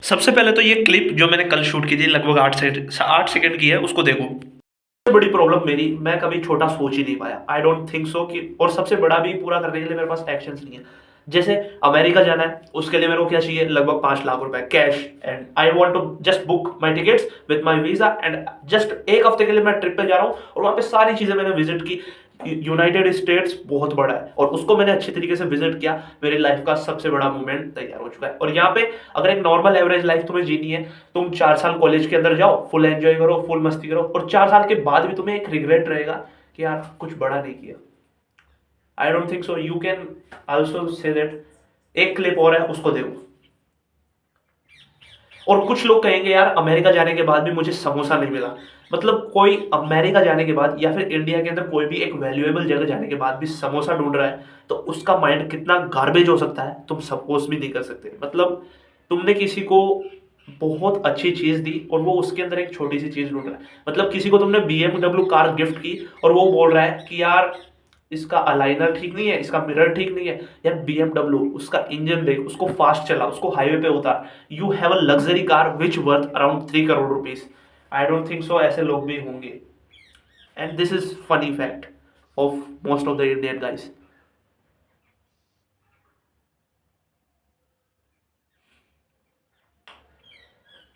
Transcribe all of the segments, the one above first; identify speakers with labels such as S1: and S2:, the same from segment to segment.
S1: सबसे पहले तो ये क्लिप जो मैंने कल शूट की थी लगभग 8 सेकंड की है, उसको देखो। सबसे बड़ी प्रॉब्लम मेरी, मैं कभी छोटा सोच ही नहीं पाया। आई डोंट थिंक सो कि, और सबसे बड़ा भी पूरा करने के लिए मेरे पास एक्शंस नहीं है। जैसे अमेरिका जाना है, उसके लिए मेरे को क्या चाहिए, लगभग 5 लाख रुपए cash, and I want to just book my tickets with my visa, and just एक हफ्ते के लिए मैं ट्रिप पे जा रहा हूँ और वहां पे सारी चीजें मैंने विजिट की। यूनाइटेड स्टेट्स बहुत बड़ा है और उसको मैंने अच्छी तरीके से विजिट किया। मेरी लाइफ का सबसे बड़ा मूवमेंट तैयार हो चुका है। और यहाँ पे अगर एक नॉर्मल एवरेज लाइफ तुम्हें जीनी है, तुम 4 साल कॉलेज के अंदर जाओ, फुल एंजॉय करो, फुल मस्ती करो, और 4 साल के बाद भी तुम्हें एक रिग्रेट रहेगा कि यार कुछ बड़ा नहीं किया। I don't think so you can also say that. एक क्लिप और है, उसको देखो। और कुछ लोग कहेंगे यार अमेरिका जाने के बाद भी मुझे समोसा नहीं मिला। मतलब कोई अमेरिका जाने के बाद या फिर इंडिया के अंदर कोई भी एक वैल्यूएबल जगह जाने के बाद भी समोसा ढूंढ रहा है, तो उसका माइंड कितना गार्बेज हो सकता है तुम सपोज भी नहीं कर सकते। मतलब तुमने किसी को बहुत अच्छी चीज दी और वो उसके अंदर एक छोटी सी चीज ढूंढ रहा है। मतलब किसी को तुमने BMW कार गिफ्ट की और वो बोल रहा है कि यार इसका अलाइनर ठीक नहीं है, इसका मिरर ठीक नहीं है। यार BMW, उसका इंजन देख, उसको फास्ट चला, उसको हाईवे पे उतार। You have a luxury car which worth around 3 crore rupees. I don't think so ऐसे लोग भी होंगे। And this is funny fact of most of the Indian guys.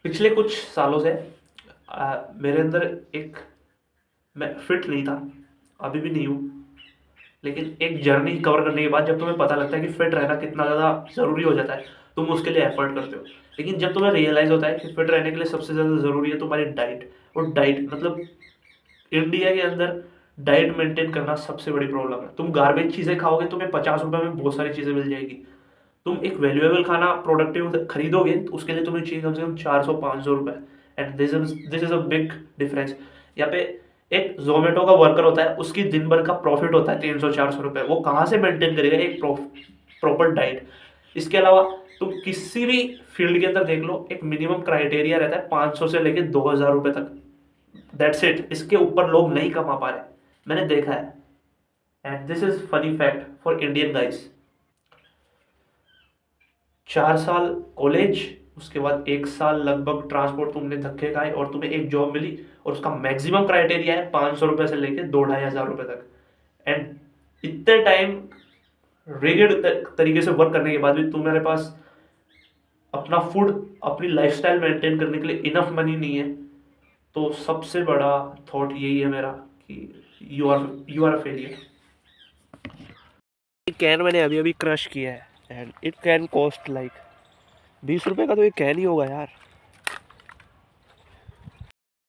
S1: पिछले कुछ सालों से मेरे अंदर एक, मैं फिट नहीं था, अभी भी नहीं हूँ, लेकिन एक जर्नी कवर करने के बाद जब तुम्हें पता लगता है कि फिट रहना कितना ज़्यादा ज़रूरी हो जाता है, तुम उसके लिए एफर्ट करते हो। लेकिन जब तुम्हें रियलाइज़ होता है कि फिट रहने के लिए सबसे ज़्यादा ज़रूरी है तुम्हारी डाइट। और डाइट मतलब इंडिया के अंदर डाइट मेंटेन करना सबसे बड़ी प्रॉब्लम है। तुम गार्बेज चीज़ें खाओगे, तुम्हें 50 रुपए में बहुत सारी चीज़ें मिल जाएगी। तुम एक वैल्यूएबल खाना प्रोडक्टिव खरीदोगे तो उसके लिए तुम्हें चाहिए कम से कम 400-500 रुपए। And this is a big difference. यहाँ पे एक जोमेटो का वर्कर होता है, उसकी दिन भर का प्रॉफिट होता है 300-400 रुपए। वो कहाँ से मेंटेन करेगा एक प्रॉपर डाइट। इसके अलावा तुम किसी भी फील्ड के अंदर देख लो, एक मिनिमम क्राइटेरिया रहता है 500 से लेके 2000 रुपए तक। दैट्स इट, इसके ऊपर लोग नहीं कमा पा रहे, मैंने देखा है। And this is funny fact for Indian guys. 4 साल कॉलेज, उसके बाद 1 साल लगभग ट्रांसपोर्ट तुमने धक्के खाए और तुम्हें एक जॉब मिली, और उसका मैक्सिमम क्राइटेरिया है 500 रुपए से लेके 2-2,500 रुपए तक। एंड इतने टाइम रिगिड तरीके से वर्क करने के बाद भी तुम्हारे पास अपना फूड, अपनी लाइफस्टाइल मेंटेन करने के लिए इनफ मनी नहीं है, तो सबसे बड़ा थॉट यही है मेरा कि यू आर अ फेलियर। कैन मैंने अभी अभी क्रश किया है, and it can cost like 20 रुपए का, तो ये कैन ही होगा यार।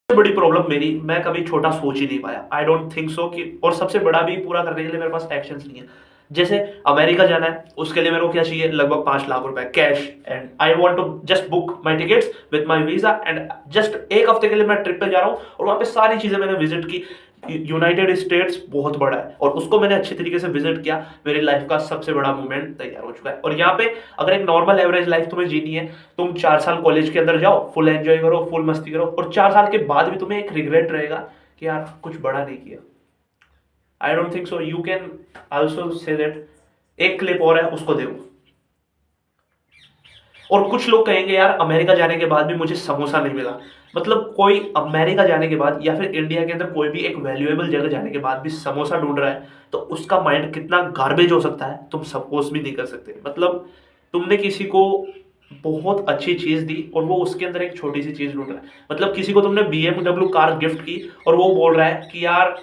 S1: सबसे बड़ी प्रॉब्लम मेरी, मैं कभी छोटा सोच ही नहीं पाया। आई डोंट थिंक सो कि, और सबसे बड़ा भी पूरा करने के लिए मेरे पास एक्शंस नहीं है। जैसे अमेरिका जाना है, उसके लिए मेरे को क्या चाहिए, लगभग 5 लाख रुपए cash, and I want to just book my tickets with my visa, and just एक हफ्ते के लिए मैं ट्रिप पे जा रहा हूँ और वहां पे सारी चीजें मैंने विजिट की। यूनाइटेड स्टेट्स बहुत बड़ा है और उसको मैंने अच्छी तरीके से विजिट किया। मेरी लाइफ का सबसे बड़ा मूवमेंट तैयार हो चुका है। और यहाँ पे अगर एक नॉर्मल एवरेज लाइफ तुम्हें जीनी है, तुम 4 साल कॉलेज के अंदर जाओ, फुल एंजॉय करो, फुल मस्ती करो, और 4 साल के बाद भी तुम्हें एक रिग्रेट रहेगा कि यार कुछ बड़ा नहीं किया। I don't think so you can also say that. एक क्लिप और है, उसको देखो। और कुछ लोग कहेंगे यार अमेरिका जाने के बाद भी मुझे समोसा नहीं मिला। मतलब कोई अमेरिका जाने के बाद या फिर इंडिया के अंदर कोई भी एक वैल्यूएबल जगह जाने के बाद भी समोसा ढूंढ रहा है, तो उसका माइंड कितना गार्बेज हो सकता है तुम सपोज भी नहीं कर सकते। मतलब तुमने किसी को बहुत अच्छी चीज दी और वो उसके अंदर एक छोटी सी चीज ढूंढ रहा है। मतलब किसी को तुमने BMW कार गिफ्ट की और वो बोल रहा है कि यार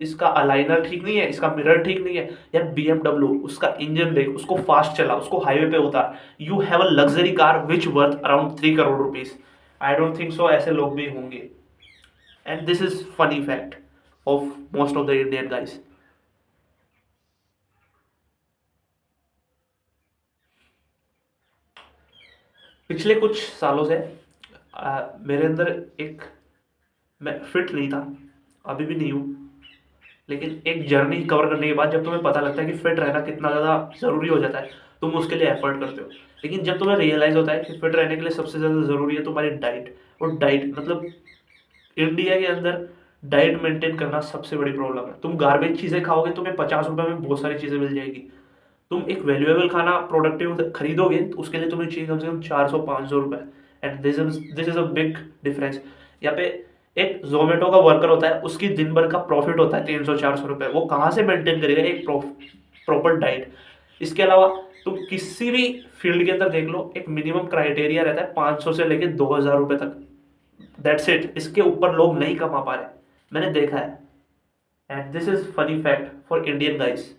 S1: इसका अलाइनर ठीक नहीं है, इसका मिरर ठीक नहीं है। यार BMW, उसका इंजन देख, उसको फास्ट चला, उसको हाईवे पे उतार। You have a luxury car which worth around 3 crore rupees. I don't think so ऐसे लोग भी होंगे। And this is funny fact of most of the Indian guys. पिछले कुछ सालों से मेरे अंदर एक, मैं फिट नहीं था, अभी भी नहीं हूँ, लेकिन एक जर्नी कवर करने के बाद जब तुम्हें पता लगता है कि फिट रहना कितना ज़्यादा ज़रूरी हो जाता है, तुम उसके लिए एफर्ट करते हो। लेकिन जब तुम्हें रियलाइज़ होता है कि फिट रहने के लिए सबसे ज़्यादा ज़रूरी है तुम्हारी डाइट। और डाइट मतलब इंडिया के अंदर डाइट मेंटेन करना सबसे बड़ी प्रॉब्लम है। तुम गार्बेज चीज़ें खाओगे, तुम्हें 50 रुपए में बहुत सारी चीज़ें मिल जाएगी। तुम एक वैल्यूएबल खाना प्रोडक्टिव खरीदोगे तो उसके लिए तुम्हें चाहिए कम से कम 400-500 रुपए। And this is a big difference. यहाँ पे एक जोमेटो का वर्कर होता है, उसकी दिन भर का प्रॉफिट होता है 300-400 रुपए, वो कहाँ से मेंटेन करेगा एक प्रॉपर डाइट। इसके अलावा तुम किसी भी फील्ड के अंदर देख लो, एक मिनिमम क्राइटेरिया रहता है 500 से लेके 2000 रुपए तक, दैट्स इट। इसके ऊपर लोग नहीं कमा पा रहे, मैंने देखा है। And this is funny fact for Indian guys.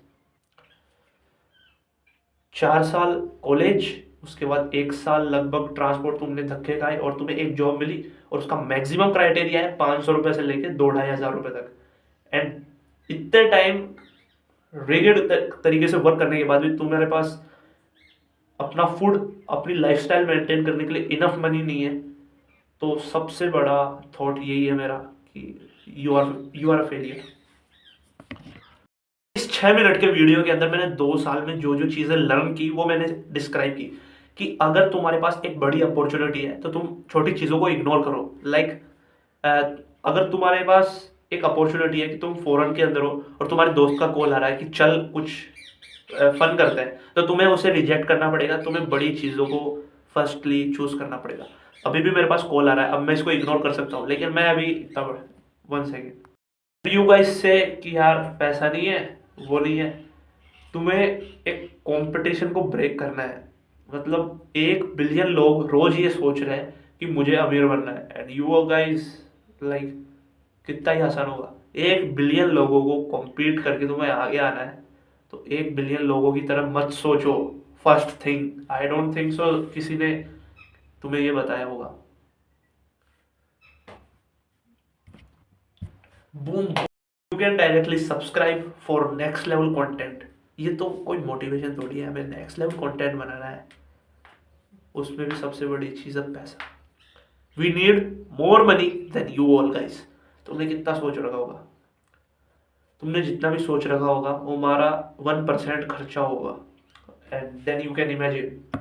S1: 4 साल कॉलेज, उसके बाद 1 साल लगभग ट्रांसपोर्ट तुमने धक्के खाए और तुम्हें एक जॉब मिली, और उसका मैक्सिमम क्राइटेरिया है 500 रुपए से लेके 2-2,500 रुपए तक। एंड इतने टाइम रिगिड तरीके से वर्क करने के बाद भी तुम्हारे पास अपना फूड, अपनी लाइफस्टाइल मेंटेन करने के लिए इनफ मनी नहीं है, तो सबसे बड़ा थॉट यही है मेरा कि यू आर अ फेलियर। इस 6 मिनट के वीडियो के अंदर मैंने 2 साल में जो जो चीज़ें लर्न की वो मैंने डिस्क्राइब की, कि अगर तुम्हारे पास एक बड़ी अपॉर्चुनिटी है तो तुम छोटी चीज़ों को इग्नोर करो। लाइक अगर तुम्हारे पास एक अपॉर्चुनिटी है कि तुम फॉरेन के अंदर हो और तुम्हारे दोस्त का कॉल आ रहा है कि चल कुछ फन करते हैं, तो तुम्हें उसे रिजेक्ट करना पड़ेगा, तुम्हें बड़ी चीज़ों को फर्स्टली चूज करना पड़ेगा। अभी भी मेरे पास कॉल आ रहा है, अब मैं इसको इग्नोर कर सकता हूँ, लेकिन मैं अभी तब 1 सेकेंड यू गाइस से कि यार पैसा नहीं है, वो नहीं है, तुम्हें एक कंपटीशन को ब्रेक करना है। मतलब 1 बिलियन लोग रोज ये सोच रहे हैं कि मुझे अमीर बनना है, एंड यू गाइस लाइक कितना ही आसान होगा। 1 बिलियन लोगों को कॉम्पीट करके तुम्हें आगे आना है, तो 1 बिलियन लोगों की तरह मत सोचो। First thing, I don't think so किसी ने तुम्हें ये बताया होगा। Boom, you can directly subscribe for next level content. ये तो कोई मोटिवेशन थोड़ी है, हमें नेक्स्ट लेवल कंटेंट बनाना है, उसमें भी सबसे बड़ी चीज़ है पैसा। We need more money than you all guys. तुमने कितना सोच रखा होगा, तुमने जितना भी सोच रखा होगा वो हमारा 1% खर्चा होगा, and then you can imagine